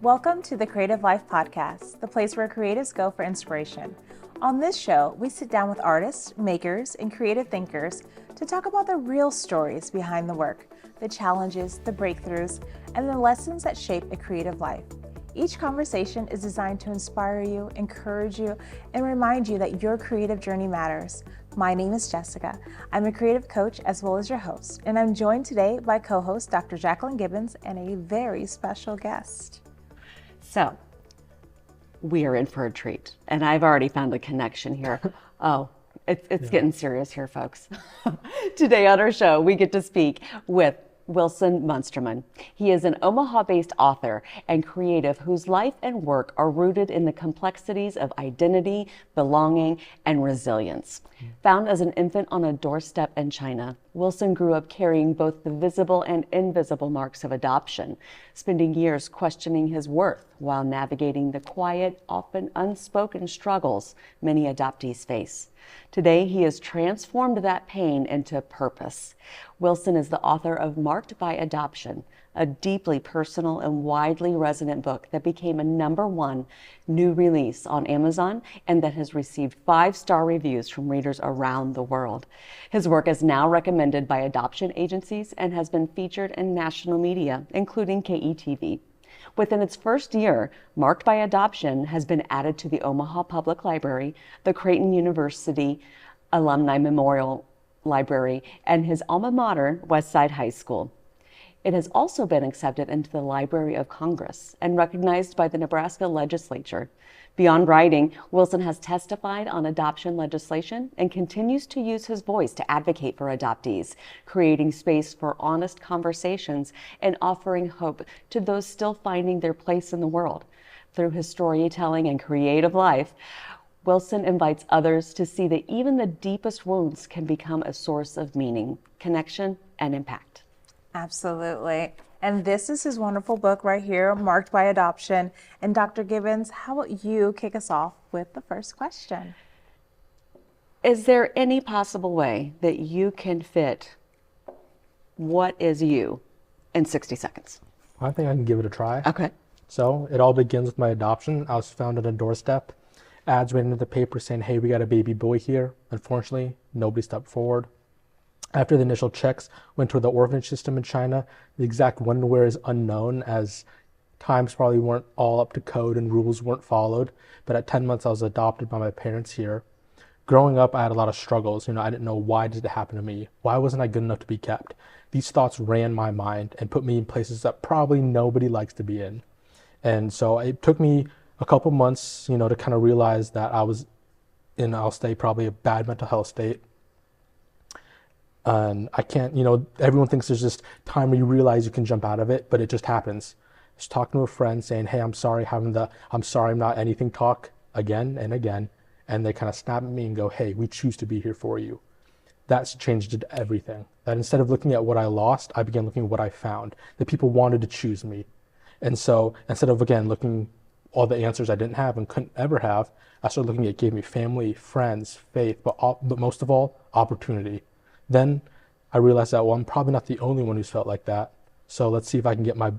Welcome to the Creative Life Podcast, the place where creatives go for inspiration. On this show, we sit down with artists, makers, and creative thinkers to talk about the real stories behind the work, the challenges, the breakthroughs, and the lessons that shape a creative life. Each conversation is designed to inspire you, encourage you, and remind you that your creative journey matters. My name is Jessica. I'm a creative coach as well as your host, and I'm joined today by co-host Dr. Jacqueline Gibbons and a very special guest. So, we are in for a treat, and I've already found a connection here. It's getting serious here, folks. Today on our show, we get to speak with Wilson Munsterman. He is an Omaha-based author and creative whose life and work are rooted in the complexities of identity, belonging, and resilience. Found as an infant on a doorstep in China, Wilson grew up carrying both the visible and invisible marks of adoption, spending years questioning his worth while navigating the quiet, often unspoken struggles many adoptees face. Today, he has transformed that pain into purpose. Wilson is the author of Marked by Adoption, a deeply personal and widely resonant book that became a #1 new release on Amazon and that has received 5-star reviews from readers around the world. His work is now recommended by adoption agencies and has been featured in national media, including KETV. Within its first year, Marked by Adoption has been added to the Omaha Public Library, the Creighton University Alumni Memorial Library, and his alma mater, Westside High School. It has also been accepted into the Library of Congress and recognized by the Nebraska legislature. Beyond writing, Wilson has testified on adoption legislation and continues to use his voice to advocate for adoptees, creating space for honest conversations and offering hope to those still finding their place in the world. Through his storytelling and creative life, Wilson invites others to see that even the deepest wounds can become a source of meaning, connection, and impact. Absolutely. And this is his wonderful book right here, Marked by Adoption. And Dr. Gibbons, how about you kick us off with the first question? Is there any possible way that you can fit what is you in 60 seconds? I think I can give it a try. Okay. So it all begins with my adoption. I was found at a doorstep. Ads ran into the paper saying, hey, we got a baby boy here. Unfortunately, nobody stepped forward. After the initial checks went to the orphanage system in China, the exact where is unknown, as times probably weren't all up to code and rules weren't followed. But at 10 months, I was adopted by my parents here. Growing up, I had a lot of struggles. I didn't know, why did it happen to me? Why wasn't I good enough to be kept? These thoughts ran my mind and put me in places that probably nobody likes to be in. And so it took me a couple months, to kind of realize that I was in, I'll say, probably a bad mental health state. And I can't, everyone thinks there's this time where you realize you can jump out of it, but it just happens. Just talking to a friend saying, hey, I'm sorry, I'm sorry, I'm not anything talk again and again. And they kind of snap at me and go, hey, we choose to be here for you. That's changed everything. That instead of looking at what I lost, I began looking at what I found, that people wanted to choose me. And so instead of, again, looking all the answers I didn't have and couldn't ever have, I started looking at, it gave me family, friends, faith, but most of all, opportunity. Then I realized that, well, I'm probably not the only one who's felt like that. So let's see if I can get my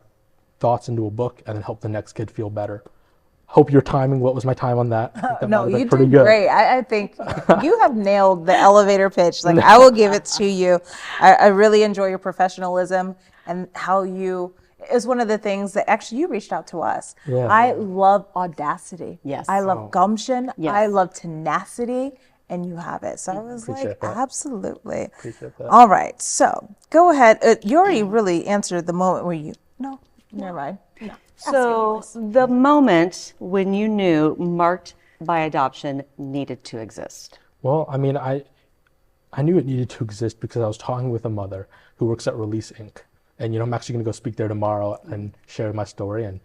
thoughts into a book and then help the next kid feel better. Hope your timing, what was my time on that? No, you did great. I think you have nailed the elevator pitch. Like, I will give it to you. I really enjoy your professionalism and how you, is one of the things that actually you reached out to us. Yeah. I love audacity. Yes. I love gumption. Yes. I love tenacity. And you have it. So I was Appreciate that. Absolutely. Appreciate that. All right. So go ahead. You already really answered the moment where you, no, never mind. No. So the moment when you knew Marked by Adoption needed to exist. Well, I knew it needed to exist because I was talking with a mother who works at Release Inc. And, I'm actually going to go speak there tomorrow and share my story. And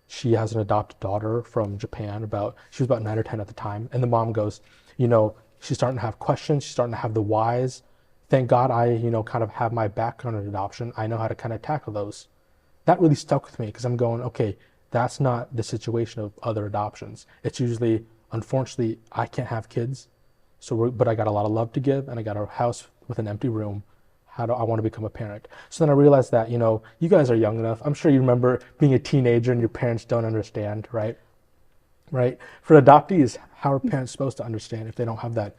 she has an adopted daughter from Japan. She was about 9 or 10 at the time. And the mom goes, she's starting to have questions. She's starting to have the whys. Thank God I, kind of have my background in adoption. I know how to kind of tackle those. That really stuck with me because I'm going, okay, that's not the situation of other adoptions. It's usually, unfortunately, I can't have kids. But I got a lot of love to give and I got a house with an empty room. how do I want to become a parent? So then I realized that, you guys are young enough. I'm sure you remember being a teenager and your parents don't understand, right? Right? For adoptees, how are parents supposed to understand if they don't have that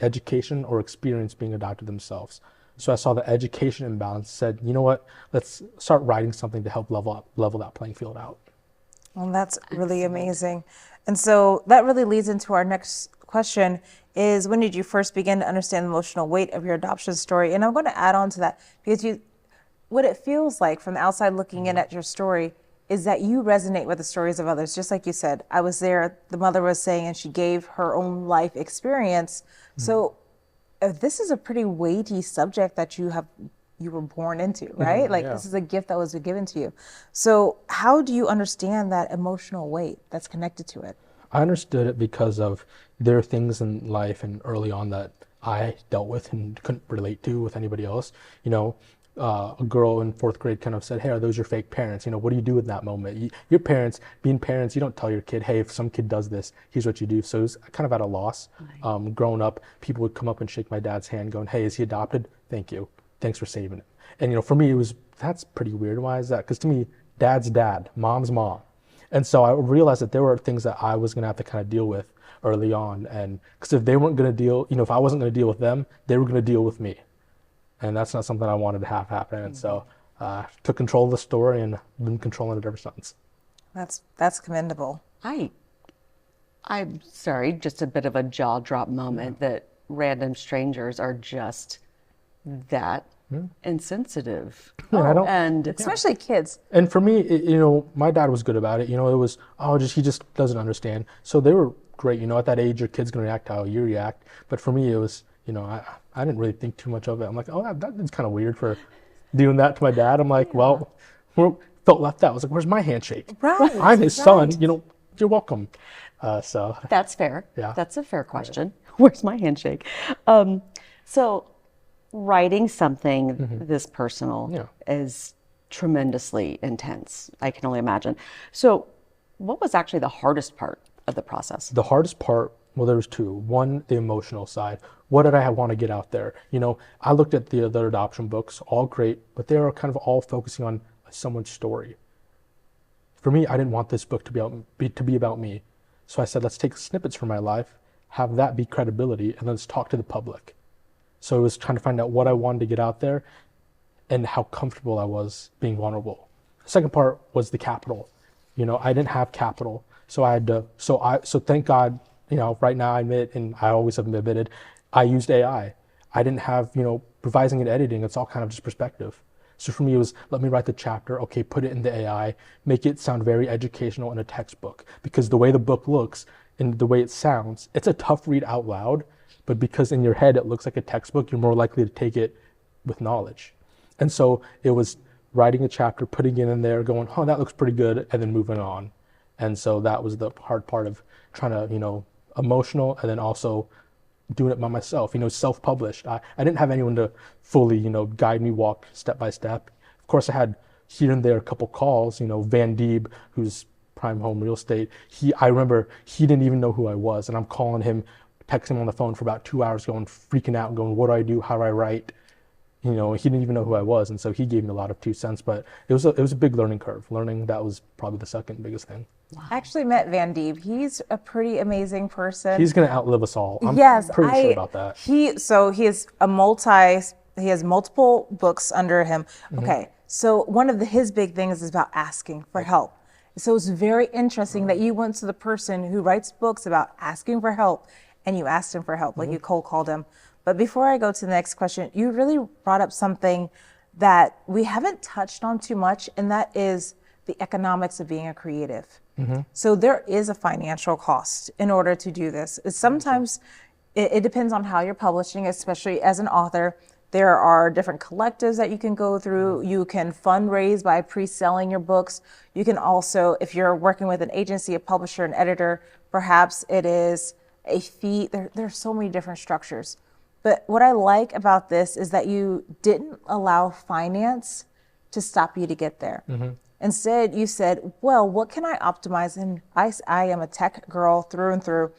education or experience being adopted themselves? So I saw the education imbalance, said, you know what, let's start writing something to help level that playing field out. Well, that's really amazing. And so that really leads into our next question is, when did you first begin to understand the emotional weight of your adoption story? And I'm going to add on to that because what it feels like from the outside looking in at your story is that you resonate with the stories of others. Just like you said, I was there, the mother was saying, and she gave her own life experience. So this is a pretty weighty subject that you were born into, right? Like this is a gift that was given to you. So how do you understand that emotional weight that's connected to it? I understood it because of there are things in life and early on that I dealt with and couldn't relate to with anybody else. A girl in 4th grade kind of said, hey, are those your fake parents? What do you do in that moment? Your parents, being parents, you don't tell your kid, hey, if some kid does this, here's what you do. So it was kind of at a loss. Growing up, people would come up and shake my dad's hand going, hey, is he adopted? Thank you. Thanks for saving it. And for me, that's pretty weird. Why is that? Because to me, dad's dad, mom's mom. And so I realized that there were things that I was going to have to kind of deal with early on. And because if they weren't going to deal, if I wasn't going to deal with them, they were going to deal with me. And that's not something I wanted to have happen. And so took control of the story and been controlling it ever since. That's commendable. I'm sorry, just a bit of a jaw drop moment that random strangers are just that insensitive. And especially kids. And for me, my dad was good about it. It was, he just doesn't understand. So they were great. At that age, your kid's going to react how you react. But for me, it was, I didn't really think too much of it. I'm like, that's kind of weird for doing that to my dad. I'm like, well, felt left out. I was like, where's my handshake? Right. I'm his son. You're welcome. So that's fair. Yeah. That's a fair question. Where's my handshake? So writing something this personal is tremendously intense. I can only imagine. So what was actually the hardest part of the process? The hardest part, well, there was two. One, the emotional side. What did I want to get out there? I looked at the other adoption books, all great, but they are kind of all focusing on someone's story. For me, I didn't want this book to be about me. So I said, let's take snippets from my life, have that be credibility, and let's talk to the public. So it was trying to find out what I wanted to get out there and how comfortable I was being vulnerable. The second part was the capital. I didn't have capital. So I had to, so thank God, right now I admit, and I always have admitted, I used AI. I didn't have, revising and editing. It's all kind of just perspective. So for me, it was, let me write the chapter. Okay, put it in the AI, make it sound very educational in a textbook. Because the way the book looks and the way it sounds, it's a tough read out loud. But because in your head it looks like a textbook, you're more likely to take it with knowledge. And so it was writing a chapter, putting it in there, going, oh, that looks pretty good, and then moving on. And so that was the hard part of trying to, emotional, and then also doing it by myself, self-published. I didn't have anyone to fully, guide me, walk step by step. Of course, I had here and there a couple calls, Van Deeb, who's Prime Home Real Estate. I remember he didn't even know who I was, and I'm calling him, texting him on the phone for about 2 hours, freaking out, going, what do I do? How do I write? He didn't even know who I was. And so he gave me a lot of 2 cents, but it was a big learning curve. Learning, that was probably the second biggest thing. Wow. I actually met Van Deeb. He's a pretty amazing person. He's going to outlive us all. I'm pretty sure about that. He has multiple books under him. Okay. So one of his big things is about asking for help. So it's very interesting that you went to the person who writes books about asking for help, and you asked him for help, like you cold called him. But before I go to the next question, you really brought up something that we haven't touched on too much, and that is the economics of being a creative. So there is a financial cost in order to do this. Sometimes it depends on how you're publishing, especially as an author. There are different collectives that you can go through. You can fundraise by pre-selling your books. You can also, if you're working with an agency, a publisher, an editor, perhaps it is a fee. There's so many different structures. But what I like about this is that you didn't allow finance to stop you to get there. Instead, you said, well, what can I optimize? And I am a tech girl through and through.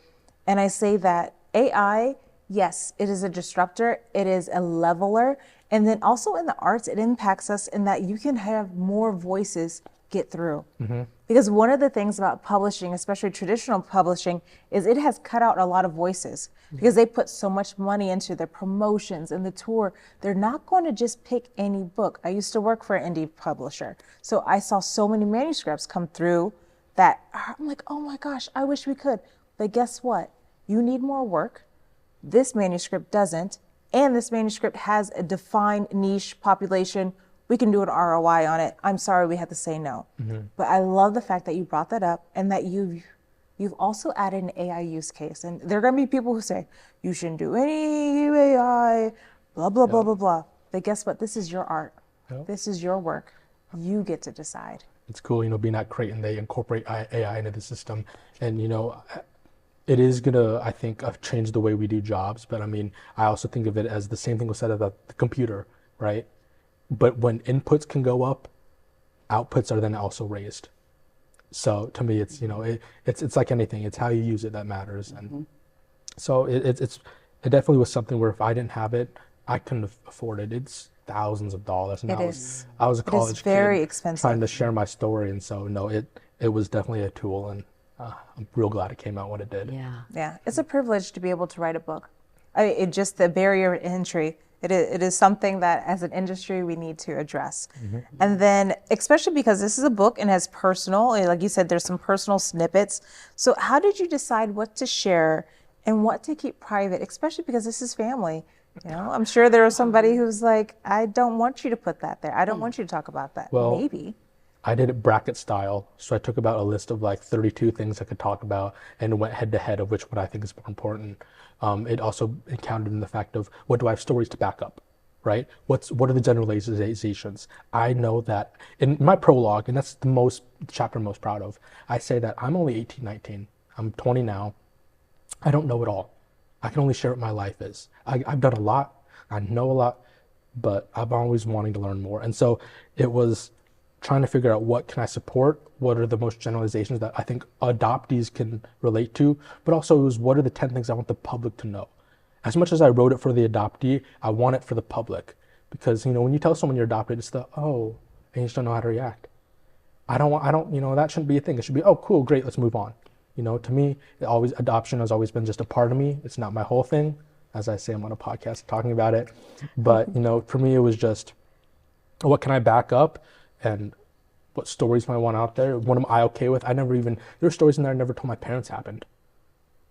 And I say that AI, yes, it is a disruptor. It is a leveler. And then also in the arts, it impacts us in that you can have more voices get through. Because one of the things about publishing, especially traditional publishing, is it has cut out a lot of voices because they put so much money into their promotions and the tour. They're not going to just pick any book. I used to work for an indie publisher, so I saw so many manuscripts come through that I'm like, oh my gosh, I wish we could. But guess what? You need more work. This manuscript doesn't. And this manuscript has a defined niche population. We can do an ROI on it. I'm sorry we had to say no. But I love the fact that you brought that up and that you've also added an AI use case. And there are going to be people who say, you shouldn't do any AI, blah, blah, blah, blah, blah. But guess what? This is your art. This is your work. You get to decide. It's cool, being at Creighton, they incorporate AI into the system. And, it is going to, I think, change the way we do jobs. But I mean, I also think of it as the same thing was said about the computer, right? But when inputs can go up, outputs are then also raised. So to me, it's, it's like anything. It's how you use it that matters. And so it definitely was something where if I didn't have it, I couldn't afford it. It's thousands of dollars. And I was a college very kid expensive. trying to share my story. And so, no, it was definitely a tool. And I'm real glad it came out when it did. Yeah, it's a privilege to be able to write a book. It just the barrier to entry. It is something that as an industry we need to address. And then especially because this is a book and has personal, like you said, there's some personal snippets. So how did you decide what to share and what to keep private, especially because this is family? I'm sure there was somebody who's like, I don't want you to put that there. I don't want you to talk about that. Well, maybe. I did it bracket style. So I took about a list of like 32 things I could talk about and went head to head of which one I think is more important. It also encountered in the fact of what do I have stories to back up, right? What are the generalizations? I know that in my prologue, and that's the chapter I'm most proud of, I say that I'm only 18, 19. I'm 20 now. I don't know it all. I can only share what my life is. I've done a lot. I know a lot, but I'm always wanting to learn more. And so it was trying to figure out what can I support, what are the most generalizations that I think adoptees can relate to, but also it was what are the 10 things I want the public to know. As much as I wrote it for the adoptee, I want it for the public. Because, when you tell someone you're adopted, it's and you just don't know how to react. That shouldn't be a thing. It should be, oh, cool, great, let's move on. To me, adoption has always been just a part of me. It's not my whole thing. As I say, I'm on a podcast talking about it. But, for me, it was just, what can I back up? And what stories am I want out there? What am I okay with? There are stories in there I never told my parents happened.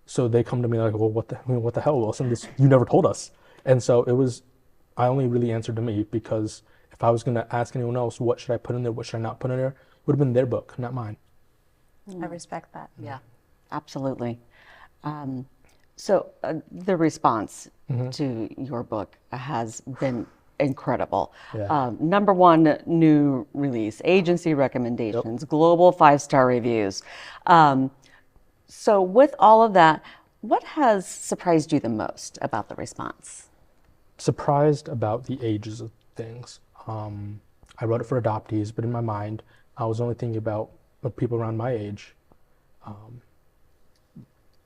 So they come to me like, well, what the hell, Wilson? You never told us. And so I only really answered to me because if I was going to ask anyone else, what should I put in there? What should I not put in there? It would have been their book, not mine. I respect that. Yeah, absolutely. So the response to your book has been incredible. Number one new release, agency recommendations, global 5-star reviews. So with all of that, what has surprised you the most about the response? Surprised about the ages of things. I wrote it for adoptees, but in my mind, I was only thinking about people around my age.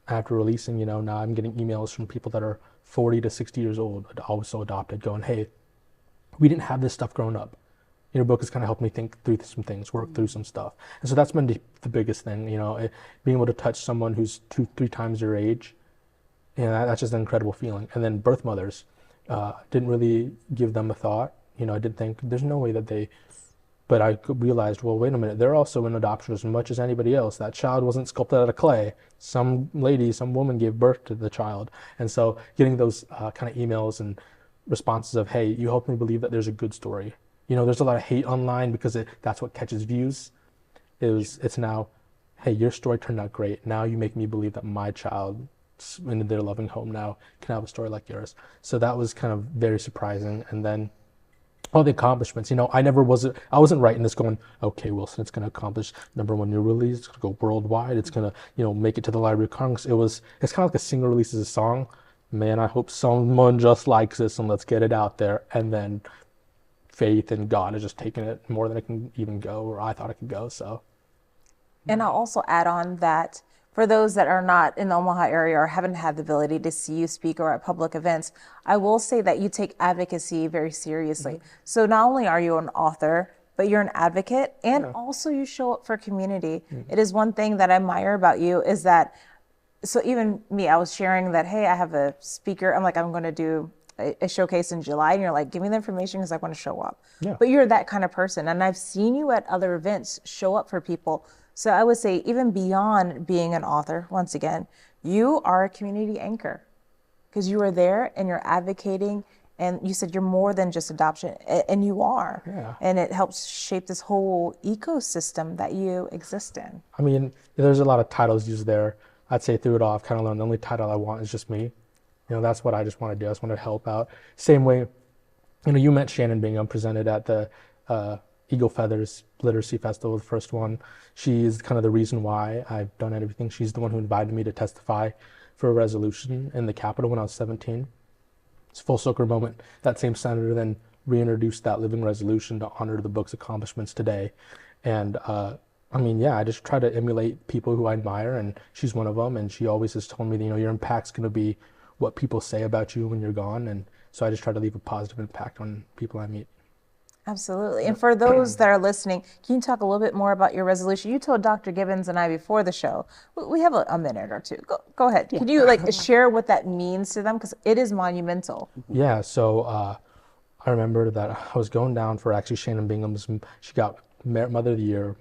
After releasing, now I'm getting emails from people that are 40 to 60 years old, also adopted, going, hey, we didn't have this stuff growing up. Your book has kind of helped me think through some things, work through some stuff. And so that's been the biggest thing, being able to touch someone who's 2-3 times your age. That's just an incredible feeling. And then birth mothers, didn't really give them a thought. I didn't think there's no way that but I realized, well, wait a minute, they're also in adoption as much as anybody else. That child wasn't sculpted out of clay. Some woman gave birth to the child. And so getting those kind of emails and responses of, hey, you helped me believe that there's a good story. There's a lot of hate online because that's what catches views. It's now, hey, your story turned out great. Now you make me believe that my child in their loving home now can have a story like yours. So that was kind of very surprising. And then all the accomplishments, I wasn't writing this going, okay, Wilson, it's going to accomplish #1 new release. It's going to go worldwide. It's going to, make it to the Library of Congress. It's kind of like a singer releases a song. Man, I hope someone just likes this and let's get it out there. And then faith in God has just taken it more than it can even go, or I thought it could go. So. And I'll also add on that for those that are not in the Omaha area or haven't had the ability to see you speak or at public events, I will say that you take advocacy very seriously. So not only are you an author, but you're an advocate, and also you show up for community. It is one thing that I admire about you is that, so even me, I was sharing that, hey, I have a speaker. I'm like, I'm going to do a showcase in July, and you're like, give me the information because I want to show up. Yeah. But you're that kind of person, and I've seen you at other events show up for people. So I would say even beyond being an author, once again, you are a community anchor because you are there and you're advocating. And you said you're more than just adoption, and you are. Yeah. And it helps shape this whole ecosystem that you exist in. I mean, there's a lot of titles used there. I'd say through it all, I've kind of learned the only title I want is just me. That's what I just want to do. I just want to help out. Same way, you met Shannon Bingham, presented at the Eagle Feathers Literacy Festival, the first one. She's kind of the reason why I've done everything. She's the one who invited me to testify for a resolution in the Capitol when I was 17. It's a full circle moment. That same senator then reintroduced that living resolution to honor the book's accomplishments today. And I just try to emulate people who I admire, and she's one of them. And she always has told me, your impact's going to be what people say about you when you're gone. And so I just try to leave a positive impact on people I meet. Absolutely. And for those that are listening, can you talk a little bit more about your resolution? You told Dr. Gibbons and I before the show. We have a minute or two. Go ahead. Yeah. Can you share what that means to them? Because it is monumental. Yeah. So I remember that I was going down for actually Shannon Bingham's. She got Mother of the Year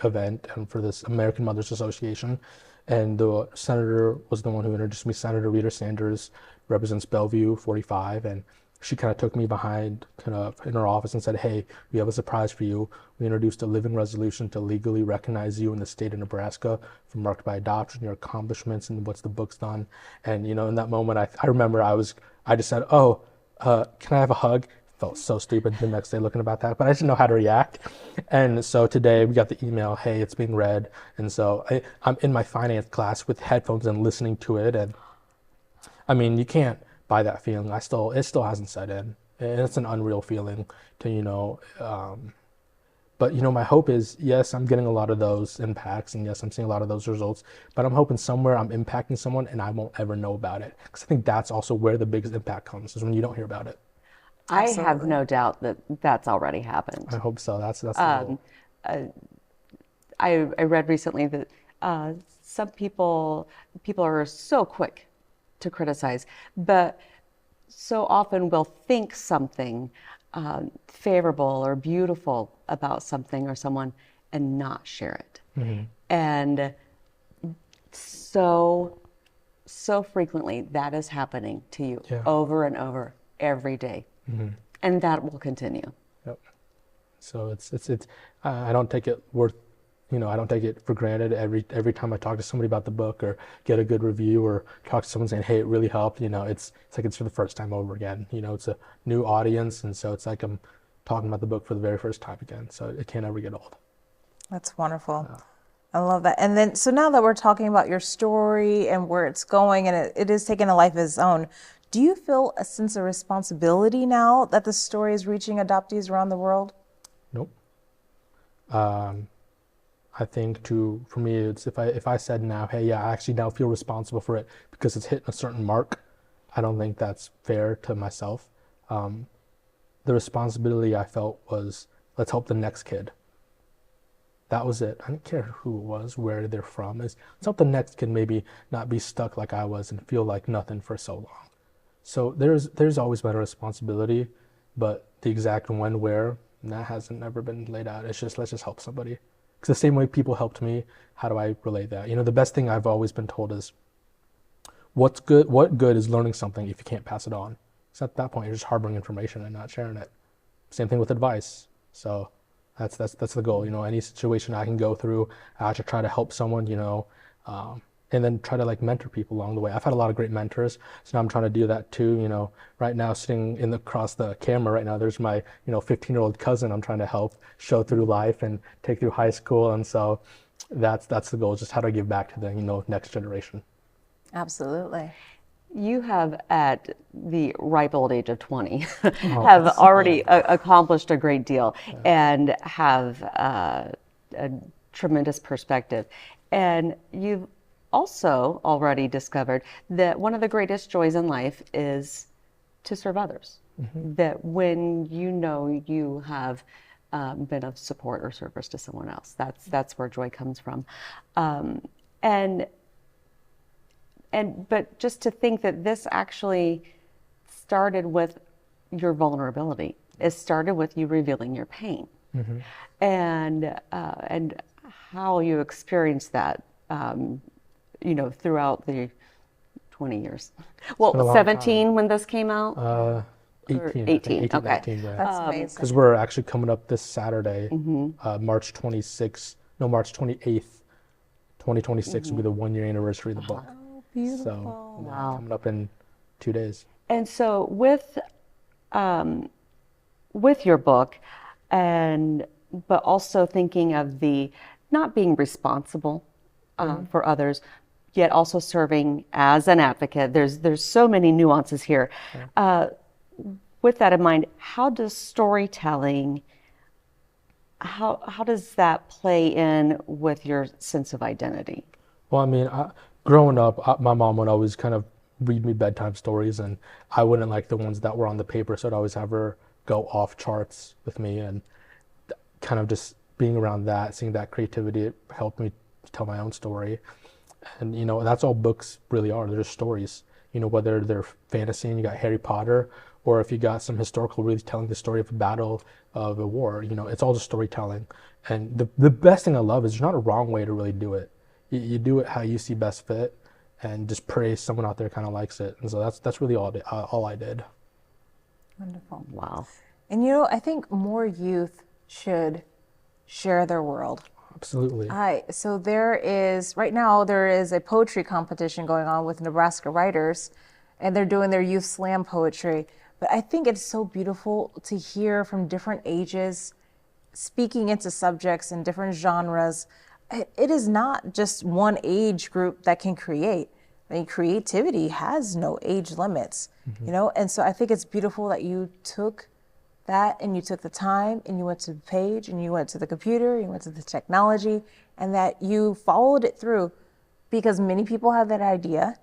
event and for this American Mothers Association. And the senator was the one who introduced me. Senator Rita Sanders represents Bellevue 45, and she kind of took me behind in her office and said, hey, we have a surprise for you. We introduced a living resolution to legally recognize you in the state of Nebraska for marked by adoption, your accomplishments, and what's the book's done. And, in that moment, I remember I just said, can I have a hug? Felt so stupid the next day looking about that, but I didn't know how to react. And so today we got the email, hey, it's being read. And so I'm in my finance class with headphones and listening to it. And I mean, you can't buy that feeling. It still hasn't set in. And it's an unreal feeling to, but my hope is, yes, I'm getting a lot of those impacts, and yes, I'm seeing a lot of those results, but I'm hoping somewhere I'm impacting someone and I won't ever know about it. Because I think that's also where the biggest impact comes, is when you don't hear about it. Absolutely. I have no doubt that that's already happened. I hope so. That's the goal. I read recently that some people are so quick to criticize, but so often will think something favorable or beautiful about something or someone and not share it. Mm-hmm. And so frequently that is happening to you over and over every day. Mm-hmm. And that will continue. Yep. So it's I don't take it I don't take it for granted every time I talk to somebody about the book or get a good review or talk to someone saying, hey, it really helped. It's like it's for the first time over again. It's a new audience, and so it's like I'm talking about the book for the very first time again. So it can't ever get old. That's wonderful. I love that. And then, so now that we're talking about your story and where it's going, and it is taking a life of its own, do you feel a sense of responsibility now that the story is reaching adoptees around the world? Nope. I think for me, it's if I said now, hey, yeah, I actually now feel responsible for it because it's hitting a certain mark, I don't think that's fair to myself. The responsibility I felt was, let's help the next kid. That was it. I didn't care who it was, where they're from. Let's help the next kid maybe not be stuck like I was and feel like nothing for so long. So there's always been a responsibility, but the exact when, where, that hasn't never been laid out. It's just, let's just help somebody. Because the same way people helped me, how do I relay that? The best thing I've always been told is, what good is learning something if you can't pass it on? So at that point, you're just harboring information and not sharing it. Same thing with advice. So that's the goal. Any situation I can go through, I should try to help someone, and then try to mentor people along the way. I've had a lot of great mentors, so now I'm trying to do that too. Right now sitting across the camera right now, there's my 15-year-old cousin I'm trying to help show through life and take through high school, and so that's the goal, just how to give back to the next generation. Absolutely. You have, at the ripe old age of 20, have already accomplished a great deal and have a tremendous perspective. And you've also already discovered that one of the greatest joys in life is to serve others. That when you know you have been of support or service to someone else, that's where joy comes from. And but just to think that this actually started with your vulnerability. It started with you revealing your pain, and how you experienced that, throughout the 20 years. Well, 17 when this came out. 18, 18, okay. 19, yeah. That's amazing. Because we're actually coming up this Saturday, March 28th, 2026 will be the 1-year anniversary of the book. Oh, beautiful. So Wow. coming up in 2 days. And so with your book, but also thinking of the not being responsible for others, yet also serving as an advocate. There's so many nuances here. With that in mind, how does storytelling, how does that play in with your sense of identity? Well, I mean, growing up, my mom would always kind of read me bedtime stories, and I wouldn't like the ones that were on the paper, so I'd always have her go off charts with me, and kind of just being around that, seeing that creativity, it helped me tell my own story. And, that's all books really are. They're just stories, whether they're fantasy and you got Harry Potter, or if you got some historical, really telling the story of a battle, of a war, it's all just storytelling. And the best thing I love is there's not a wrong way to really do it. You do it how you see best fit, and just pray someone out there kind of likes it. And so that's really all I did. Wonderful. Wow. And I think more youth should share their world. Absolutely. So right now there is a poetry competition going on with Nebraska writers, and they're doing their youth slam poetry. But I think it's so beautiful to hear from different ages, speaking into subjects in different genres. It is not just one age group that can create. I mean, creativity has no age limits, And so I think it's beautiful that you took that and you took the time and you went to the page and you went to the computer, you went to the technology, and that you followed it through, because many people have that idea,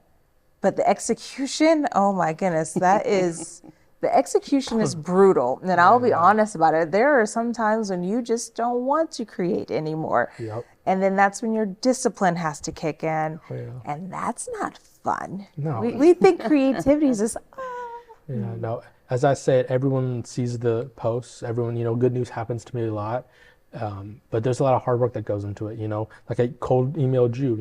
but the execution, oh my goodness, the execution is brutal. And I'll be honest about it. There are some times when you just don't want to create anymore. Yep. And then that's when your discipline has to kick in. Oh, yeah. And that's not fun. No. We think creativity is just, Yeah, no. As I said, everyone sees the posts. Everyone, good news happens to me a lot. But there's a lot of hard work that goes into it, Like I cold emailed you,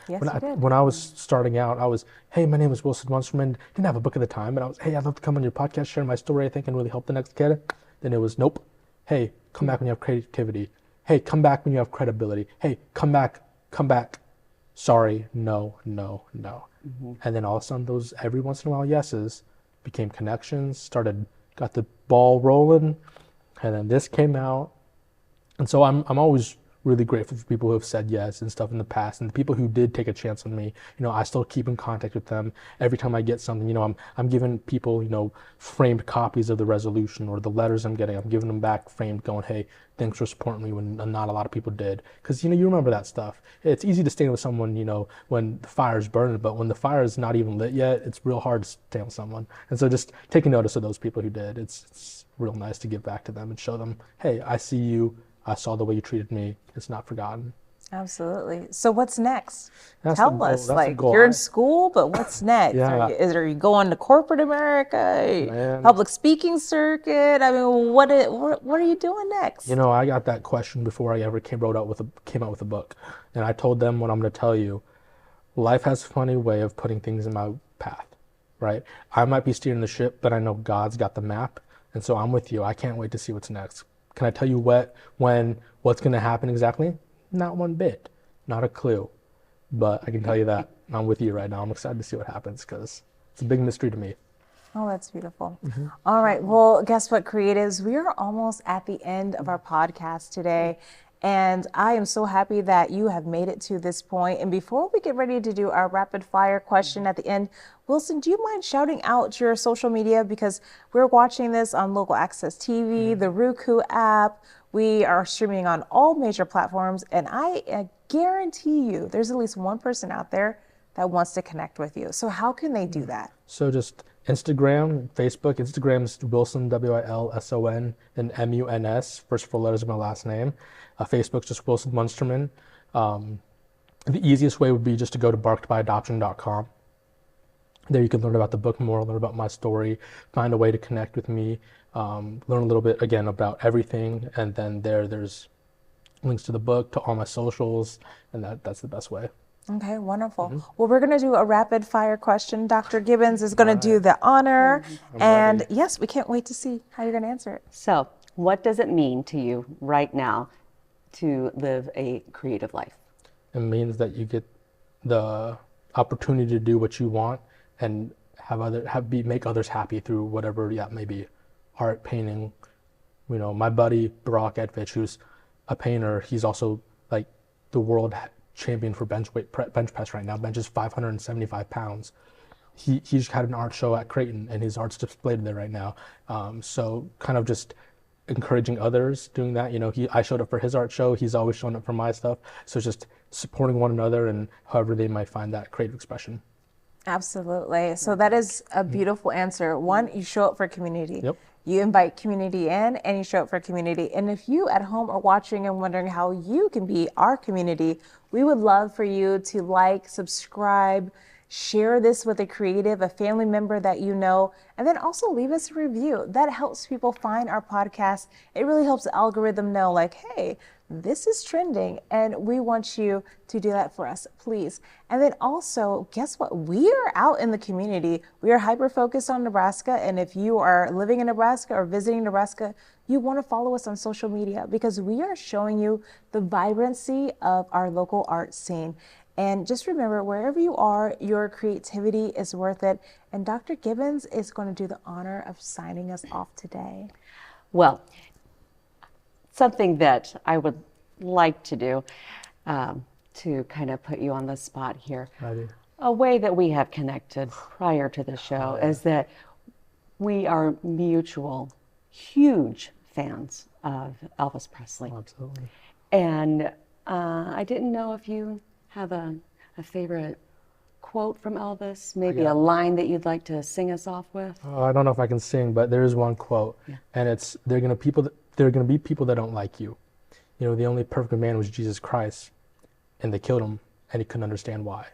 Yes, when you did. when I was starting out, I was, hey, my name is Wilson Munsterman. Didn't have a book at the time, but I was, hey, I'd love to come on your podcast, share my story. I think and really help the next kid. Then it was, nope. Hey, come back when you have creativity. Hey, come back when you have credibility. Hey, come back. Sorry, no. And then all of a sudden, those every once in a while yeses became connections. Got the ball rolling, and then this came out. And so I'm always really grateful for people who have said yes and stuff in the past, and the people who did take a chance on me. I still keep in contact with them. Every time I get something, I'm giving people, framed copies of the resolution or the letters I'm getting. I'm giving them back framed, going, hey, thanks for supporting me when not a lot of people did. Because, you remember that stuff. It's easy to stand with someone, when the fire's burning, but when the fire is not even lit yet, it's real hard to stand with someone. And so just taking notice of those people who did, it's real nice to give back to them and show them, hey, I see you. I saw the way you treated me. It's not forgotten. absolutely. So what's next? That's Tell the goal. us, That's the goal. you're in school, but what's next? Yeah. Are you going to corporate America, Man. public speaking circuit? I mean, what are you doing next? I got that question before I ever came out with a book. And I told them what I'm going to tell you. Life has a funny way of putting things in my path, right? I might be steering the ship, but I know God's got the map. And so I'm with you. I can't wait to see what's next. Can I tell you what's going to happen exactly? Not one bit, not a clue. But I can tell you that I'm with you right now. I'm excited to see what happens because it's a big mystery to me. Oh, that's beautiful. All right. Well, guess what, creatives? We are almost at the end of our podcast today. And I am so happy that you have made it to this point. And before we get ready to do our rapid fire question at the end, Wilson, do you mind shouting out your social media? Because we're watching this on Local Access TV, the Roku app. We are streaming on all major platforms. And I guarantee you there's at least one person out there that wants to connect with you. So how can they do that? So just Instagram, Facebook. Instagram's Wilson, Wilson, and Muns, first four letters of my last name. Facebook's just Wilson Munsterman. The easiest way would be just to go to barkedbyadoption.com. There you can learn about the book more, learn about my story, find a way to connect with me, learn a little bit, again, about everything. And then there's links to the book, to all my socials, and that's the best way. Okay, wonderful. Well, we're going to do a rapid fire question. Dr. Gibbons is going to do the honor. And ready. yes, we can't wait to see how you're going to answer it. So, what does it mean to you right now to live a creative life? It means that you get the opportunity to do what you want and make others happy through whatever that may be. Art, painting. You know, my buddy Brock Edvich, who's a painter, he's also like the world champion for bench press right now. Benches 575 pounds. He just had an art show at Creighton, and his art's displayed there right now. So kind of just encouraging others doing that. You know, I showed up for his art show. He's always shown up for my stuff. So it's just supporting one another and however they might find that creative expression. Absolutely. So that is a beautiful answer. One, you show up for community. Yep. You invite community in and you show up for community. And if you at home are watching and wondering how you can be our community, we would love for you to like, subscribe, share this with a creative, a family member that you know, and then also leave us a review. That helps people find our podcast. It really helps the algorithm know, like, hey, this is trending, and we want you to do that for us, please. And then also, guess what? We are out in the community. We are hyper-focused on Nebraska, and if you are living in Nebraska or visiting Nebraska, you want to follow us on social media because we are showing you the vibrancy of our local art scene. And just remember, wherever you are, your creativity is worth it. And Dr. Gibbons is going to do the honor of signing us off today. Well, something that I would like to do to kind of put you on the spot here. A way that we have connected prior to the show is that we are mutual, huge fans of Elvis Presley. Absolutely. And I didn't know if you have a favorite quote from Elvis, maybe a line that you'd like to sing us off with? I don't know if I can sing, but there is one quote, and it's there are going to be people that don't like you. You know, the only perfect man was Jesus Christ, and they killed him, and he couldn't understand why.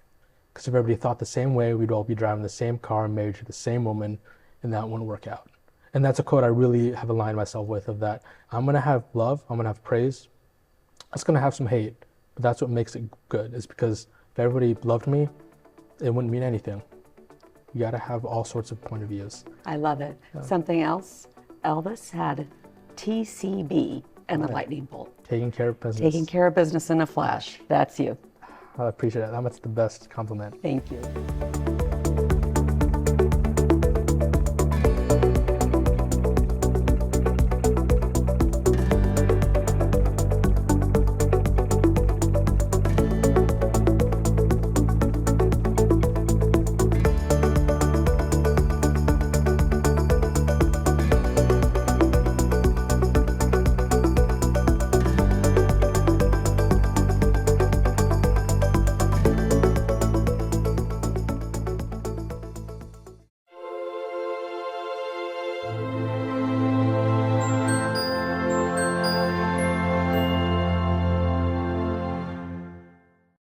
Because if everybody thought the same way, we'd all be driving the same car, married to the same woman, and that wouldn't work out. And that's a quote I really have aligned myself with, of that I'm going to have love, I'm going to have praise, it's going to have some hate, but that's what makes it good, is because if everybody loved me, it wouldn't mean anything. You got to have all sorts of point of views. I love it. Something else, Elvis had TCB and the lightning bolt. Taking care of business. Taking care of business in a flash. That's you. I appreciate it. That's the best compliment. Thank you.